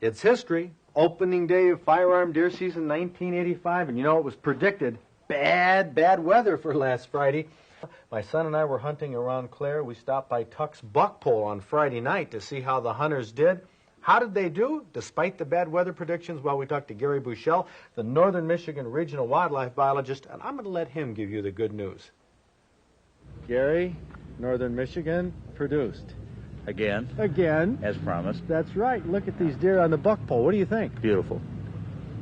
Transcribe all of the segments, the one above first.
It's history. Opening day of firearm deer season 1985. And you know, it was predicted bad weather for last Friday. My son and I were hunting around Clare. We stopped by Tuck's Buckpole on Friday night to see how the hunters did. How did they do, despite the bad weather predictions? Well, we talked to Gary Bushell, the Northern Michigan regional wildlife biologist, and I'm going to let him give you the good news. Gary, Northern Michigan, produced. Again. As promised. That's right. Look at these deer on the buckpole. What do you think? Beautiful.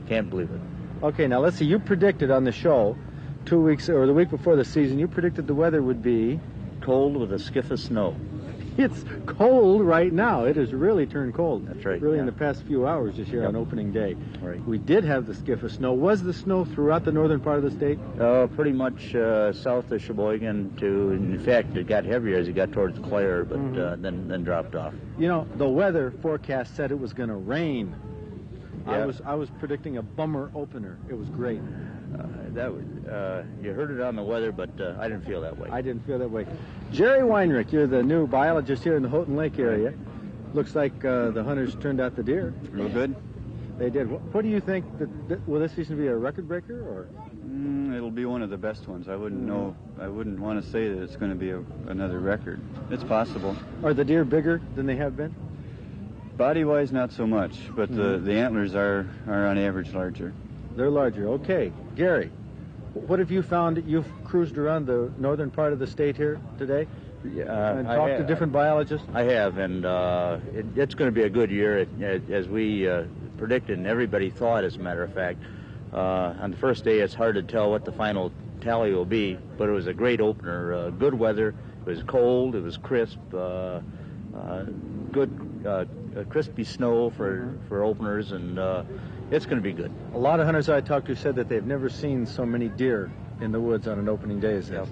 Can't believe it. Okay, now let's see. You predicted on the show 2 weeks, or the week before the season, you predicted the weather would be... Cold with a skiff of snow. It's cold right now. It has really turned cold. That's right. Really in the past few hours this year on opening day. Right. We did have the skiff of snow. Was the snow throughout the northern part of the state? Pretty much south of Sheboygan to, in fact, it got heavier as it got towards Clare, but then dropped off. You know, the weather forecast said it was going to rain. Yeah. I was predicting a bummer opener. It was great. You heard it on the weather, but I didn't feel that way. I didn't feel that way. Jerry Weinrich, you're the new biologist here in the Houghton Lake area. Looks like the hunters turned out the deer. Real good. They did. What do you think? Will this season be a record breaker, or? It'll be one of the best ones. I wouldn't know. I wouldn't want to say that it's going to be another record. It's possible. Are the deer bigger than they have been? Body-wise, not so much, but the antlers are on average larger. They're larger. Okay, Gary, what have you found? You've cruised around the northern part of the state here today, and talked to different biologists. I have, and it's going to be a good year, as we predicted, and everybody thought, as a matter of fact. On the first day, it's hard to tell what the final tally will be, but it was a great opener. Good weather. It was cold. It was crisp. Good, crispy snow for openers, and it's going to be good. A lot of hunters I talked to said that they've never seen so many deer in the woods on an opening day as this.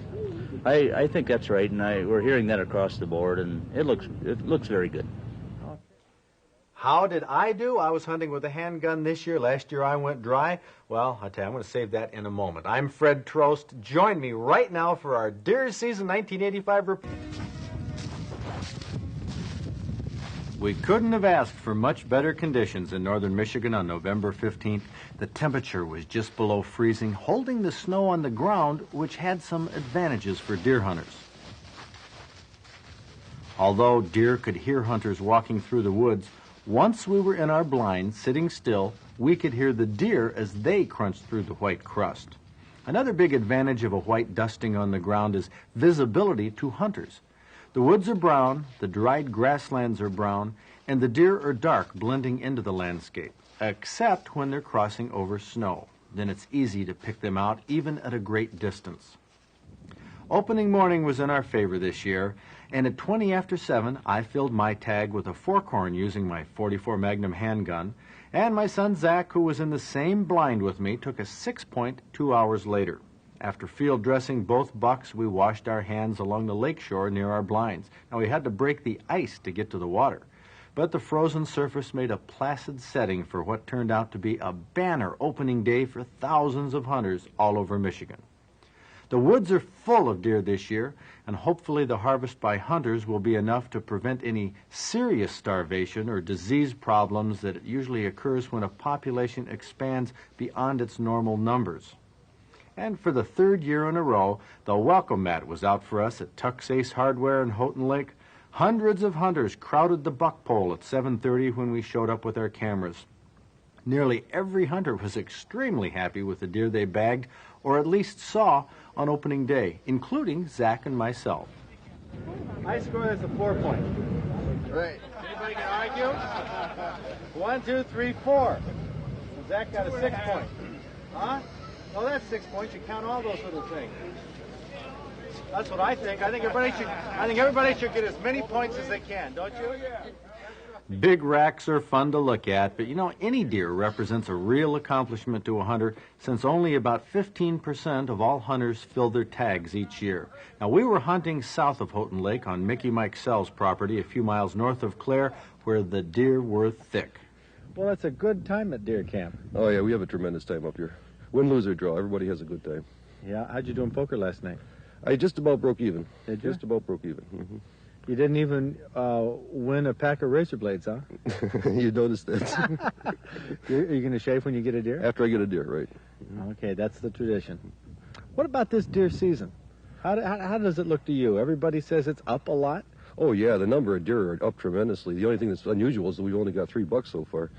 I think that's right, and we're hearing that across the board, and it looks very good. How did I do? I was hunting with a handgun this year. Last year I went dry. Well, I tell you, I'm going to save that in a moment. I'm Fred Trost. Join me right now for our Deer Season 1985 report. We couldn't have asked for much better conditions in northern Michigan on November 15th. The temperature was just below freezing, holding the snow on the ground, which had some advantages for deer hunters. Although deer could hear hunters walking through the woods, once we were in our blind, sitting still, we could hear the deer as they crunched through the white crust. Another big advantage of a white dusting on the ground is visibility to hunters. The woods are brown, the dried grasslands are brown, and the deer are dark, blending into the landscape, except when they're crossing over snow. Then it's easy to pick them out, even at a great distance. Opening morning was in our favor this year, and at 20 after 7, I filled my tag with a forkhorn using my .44 Magnum handgun, and my son Zach, who was in the same blind with me, took a 6-point 2 hours later. After field dressing both bucks, we washed our hands along the lakeshore near our blinds. Now, we had to break the ice to get to the water, but the frozen surface made a placid setting for what turned out to be a banner opening day for thousands of hunters all over Michigan. The woods are full of deer this year, and hopefully the harvest by hunters will be enough to prevent any serious starvation or disease problems that usually occurs when a population expands beyond its normal numbers. And for the third year in a row, the welcome mat was out for us at Tuck's Ace Hardware in Houghton Lake. Hundreds of hunters crowded the buckpole at 7:30 when we showed up with our cameras. Nearly every hunter was extremely happy with the deer they bagged, or at least saw, on opening day, including Zach and myself. I score this a 4-point. Right. Anybody can argue? 1, 2, 3, 4. Zach got a 6-point. Huh? Oh, that's 6 points. You count all those little things. That's what I think. I think everybody should get as many points as they can, don't you? Big racks are fun to look at, but you know, any deer represents a real accomplishment to a hunter, since only about 15% of all hunters fill their tags each year. Now, we were hunting south of Houghton Lake on Mickey Mike Sell's property a few miles north of Clare, where the deer were thick. Well, it's a good time at deer camp. Oh, yeah, we have a tremendous time up here. Win, lose, or draw, everybody has a good time. Yeah, how'd you do in poker last night? I just about broke even. Did you? Just about broke even. Mm-hmm. You didn't even win a pack of razor blades, huh? You noticed that. Are you going to shave when you get a deer? After I get a deer, right. Okay, that's the tradition. What about this deer season? How does it look to you? Everybody says it's up a lot. Oh, yeah, the number of deer are up tremendously. The only thing that's unusual is that we've only got 3 bucks so far.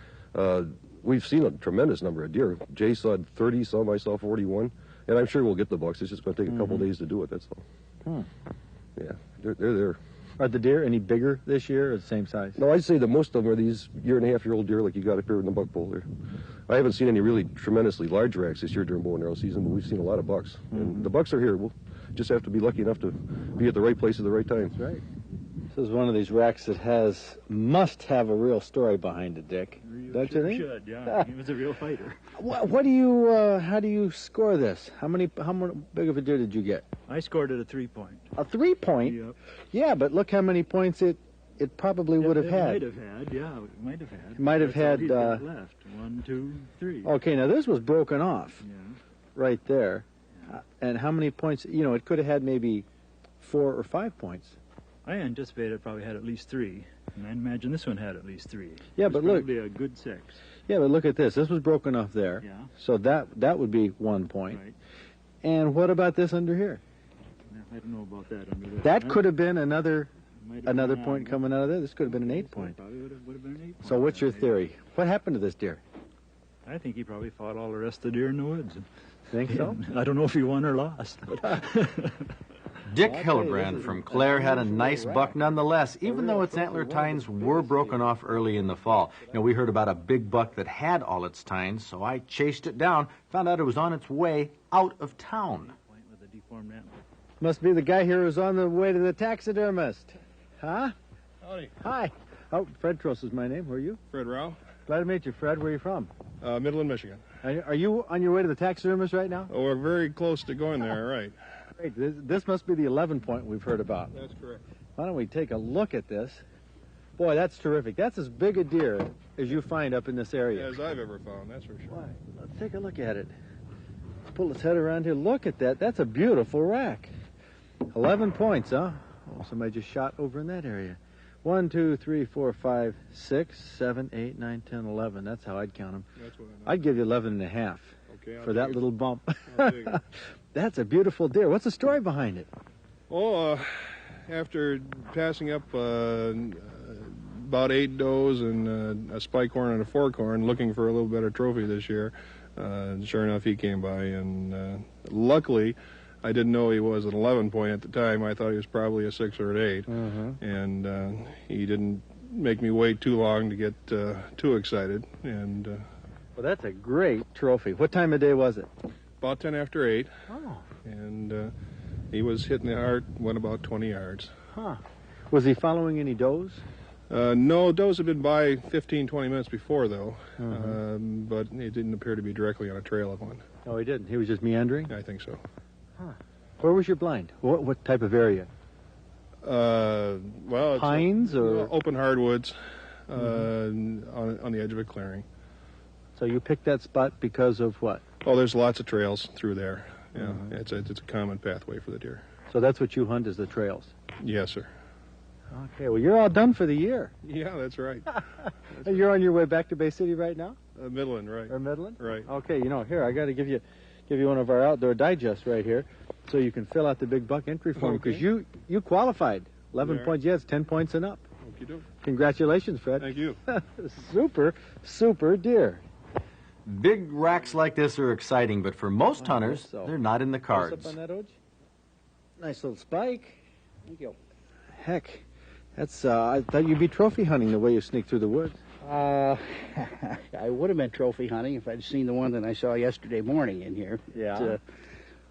We've seen a tremendous number of deer. Jay saw 30, some I saw 41, and I'm sure we'll get the bucks. It's just going to take a couple days to do it, that's all. Yeah, they're there. Are the deer any bigger this year or the same size? No, I'd say that most of them are these year-and-a-half-year-old deer like you got up here in the buck bowl there. I haven't seen any really tremendously large racks this year during bow and arrow season, but we've seen a lot of bucks. And the bucks are here. We'll just have to be lucky enough to be at the right place at the right time. That's right. This is one of these racks that must have a real story behind it, Dick. Don't you think? Should, yeah. He was a real fighter. What do you? How do you score this? How big of a deer did you get? I scored at a 3-point. A 3-point? Yep. Yeah, but look how many points it probably would have had. Might have had, yeah. It might have had. It might have That's all had. he's got left. 1, 2, 3. Okay, now this was broken off Yeah. right there, and how many points? You know, it could have had maybe 4 or 5 points. I anticipated it probably had at least 3, and I imagine this one had at least 3. Yeah, It was but look. probably a good 6. Yeah, but look at this. This was broken off there. Yeah. So that would be 1 point. Right. And what about this under here? I don't know about that under there. That could have been another Might have been point coming out of there. This could have been an 8-point. Probably would have been an 8-point. So what's your theory? What happened to this deer? I think he probably fought all the rest of the deer in the woods. Think so? I don't know if he won or lost. But Dick Well, I'll tell you, Hillebrand this from is Clare an had a unusual nice rack. buck nonetheless, even real though its trophy antler one tines of the were biggest broken deer. off early in the fall. You know, we heard about a big buck that had all its tines, so I chased it down, found out it was on its way out of town. Point with a deformed antler. Must be the guy here who's on the way to the taxidermist. Huh? Howdy, Hi. Oh, Fred Trost is my name. Who are you? Fred Rao, Glad to meet you, Fred. Where are you from? Midland, Michigan. Are you on your way to the taxidermist right now? Oh, we're very close to going there, right? Great. This must be the 11-point we've heard about. That's correct. Why don't we take a look at this? Boy, that's terrific. That's as big a deer as you find up in this area. As I've ever found, that's for sure. Why? Let's take a look at it. Pull its head around here. Look at that. That's a beautiful rack. 11 points, huh? Oh, somebody just shot over in that area. 1, 2, 3, 4, 5, 6, 7, 8, 9, 10, 11. That's how I'd count them. That's what I know. I'd give you 11 and a half Okay, I'll for that take it. little bump. I'll take it. That's a beautiful deer. What's the story behind it? Oh, after passing up about 8 does and a spike horn and a fork horn, looking for a little better trophy this year, sure enough, he came by, and luckily, I didn't know he was an 11-point at the time. I thought he was probably a 6 or an 8, and he didn't make me wait too long to get too excited. And Well, that's a great trophy. What time of day was it? about 10 after 8, Oh, and he was hitting the heart, went about 20 yards. huh. Was he following any does? No, does had been by 15, 20 minutes before, though, but he didn't appear to be directly on a trail of one. Oh, he didn't. He was just meandering? I think so. Where was your blind? What type of area? Well, it's Pines or? open hardwoods on the edge of a clearing. So you picked that spot because of what? Oh, there's lots of trails through there. Yeah, it's a common pathway for the deer. So that's what you hunt is the trails. Yes, sir. Okay, well, you're all done for the year. Yeah, that's right. You're on your way back to Bay City right now? Midland, right? Or Midland? Right. Okay, here, I got to give you one of our outdoor digests right here so you can fill out the big buck entry form because Okay. you qualified. 11 There. points, yes, 10 points and up. Okey-doke. Congratulations, Fred. Thank you. Super deer. Big racks like this are exciting, but for most I hunters, guess so. they're not in the Close cards. up on that, Oj? Nice little spike. Thank you. Heck, that's, I thought you'd be trophy hunting the way you sneak through the woods. I would have been trophy hunting if I'd seen the one that I saw yesterday morning in here. Yeah. But,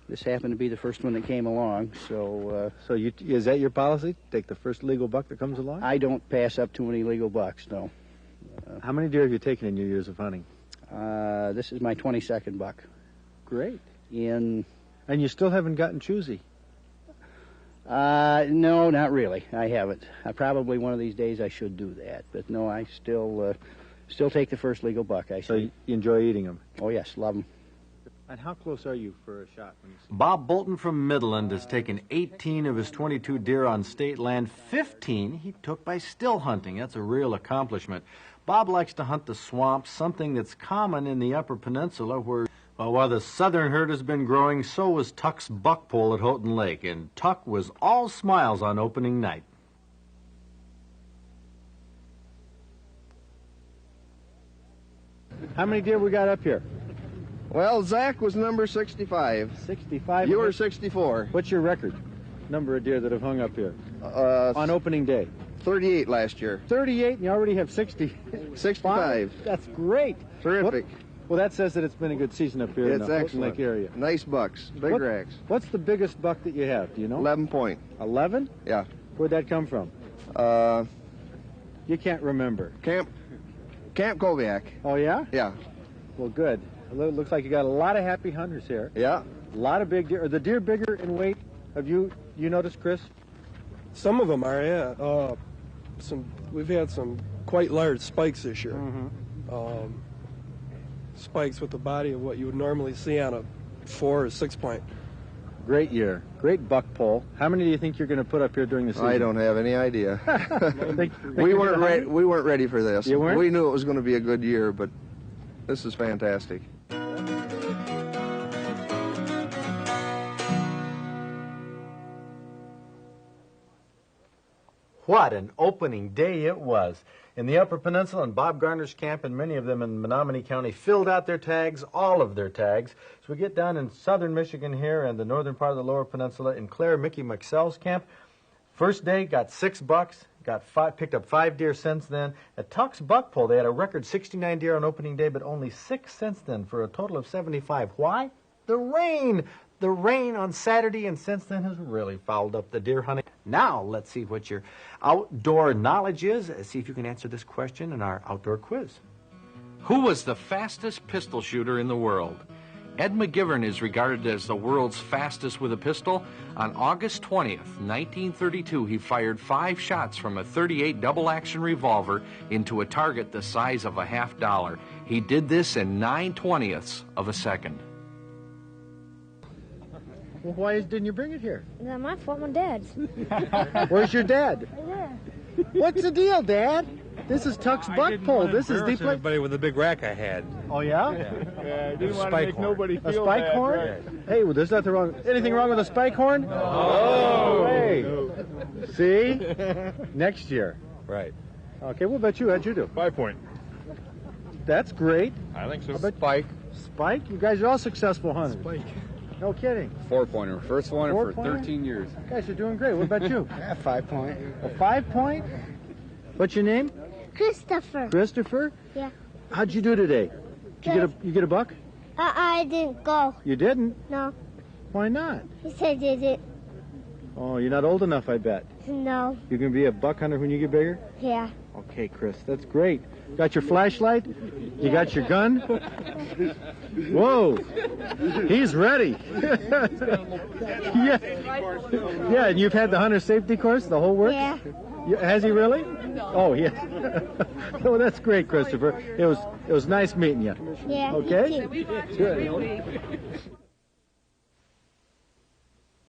this happened to be the first one that came along, so So is that your policy? Take the first legal buck that comes along? I don't pass up too many legal bucks, no. How many deer have you taken in your years of hunting? This is my 22nd buck. Great. In And you still haven't gotten choosy. no, not really. I haven't. Probably one of these days I should do that, but no, I still take the first legal buck. I So see. you enjoy eating them. Oh yes, love them. And how close are you for a shot when you see? Bob Bolton from Midland has taken 18 of his 22 deer on state land. 15 he took by still hunting. That's a real accomplishment. Bob likes to hunt the swamps, something that's common in the Upper Peninsula where, well, while the southern herd has been growing, so was Tuck's buckpole at Houghton Lake, and Tuck was all smiles on opening night. How many deer we got up here? Well, Zach was number 65. 65. You were 64. What's your record? Number of deer that have hung up here on opening day? 38 last year. 38, and you already have 60. 65. That's great. Terrific. Well, that says that it's been a good season up here in It's the Houghton excellent. Lake area. Nice bucks. Big racks. What's the biggest buck that you have? Do you know? 11 point. 11? Yeah. Where'd that come from? You can't remember. Camp Koviak. Oh, yeah? Yeah. Well, good. It looks like you got a lot of happy hunters here. Yeah. A lot of big deer. Are the deer bigger in weight? Have you noticed, Chris? Some of them are, yeah. We've had some quite large spikes this year. Mm-hmm. Spikes with the body of what you would normally see on a 4 or 6 point. Great year. Great buck pole. How many do you think you're going to put up here during the season? I don't have any idea. Think we you're weren't gonna ready. hunt? We weren't ready for this. You weren't? We knew it was going to be a good year, but this is fantastic. What an opening day it was. In the Upper Peninsula and Bob Garner's camp, and many of them in Menominee County, filled out their tags, all of their tags. So we get down in southern Michigan here and the northern part of the Lower Peninsula in Claire Mickey McSell's camp. First day, got 6 bucks, picked up 5 deer since then. At Tuck's Buckpole, they had a record 69 deer on opening day, but only 6 since then for a total of 75. Why? The rain! The rain on Saturday and since then has really fouled up the deer hunting. Now, let's see what your outdoor knowledge is. See if you can answer this question in our outdoor quiz. Who was the fastest pistol shooter in the world? Ed McGivern is regarded as the world's fastest with a pistol. On August 20th, 1932, he fired 5 shots from a .38 double-action revolver into a target the size of a $50. He did this in 9/20ths of a second. Well, why didn't you bring it here? Is that my fault? My dad's. Where's your dad? Right there. What's the deal, Dad? This is Tuck's Buckpole. This is the place. Everybody with the big rack I had. Oh, yeah? Yeah, I didn't want to make nobody a spike horn? Right. Hey, well, there's nothing wrong. Anything wrong with a spike horn? Oh! Hey. See? Next year. Right. Okay, we'll bet you. How'd you do? 5 point. That's great. I think so. How about Spike? Spike? You guys are all successful hunters. Spike. No kidding. 4-pointer. First one for 4-pointer? 13 years. You guys are doing great. What about you? 5 point. A 5 point? What's your name? Christopher. Christopher? Yeah. How'd you do today? Did you get a buck? I didn't go. You didn't? No. Why not? He said he did. Oh, you're not old enough, I bet. No. You can be a buck hunter when you get bigger? Yeah. Okay, Chris, that's great. Got your flashlight? You got your gun? Whoa, he's ready. Yeah, and you've had the hunter safety course, the whole work? Yeah. Has he really? Oh, yeah. Oh, that's great, Christopher. It was nice meeting you. Yeah. Okay? Me too. Good.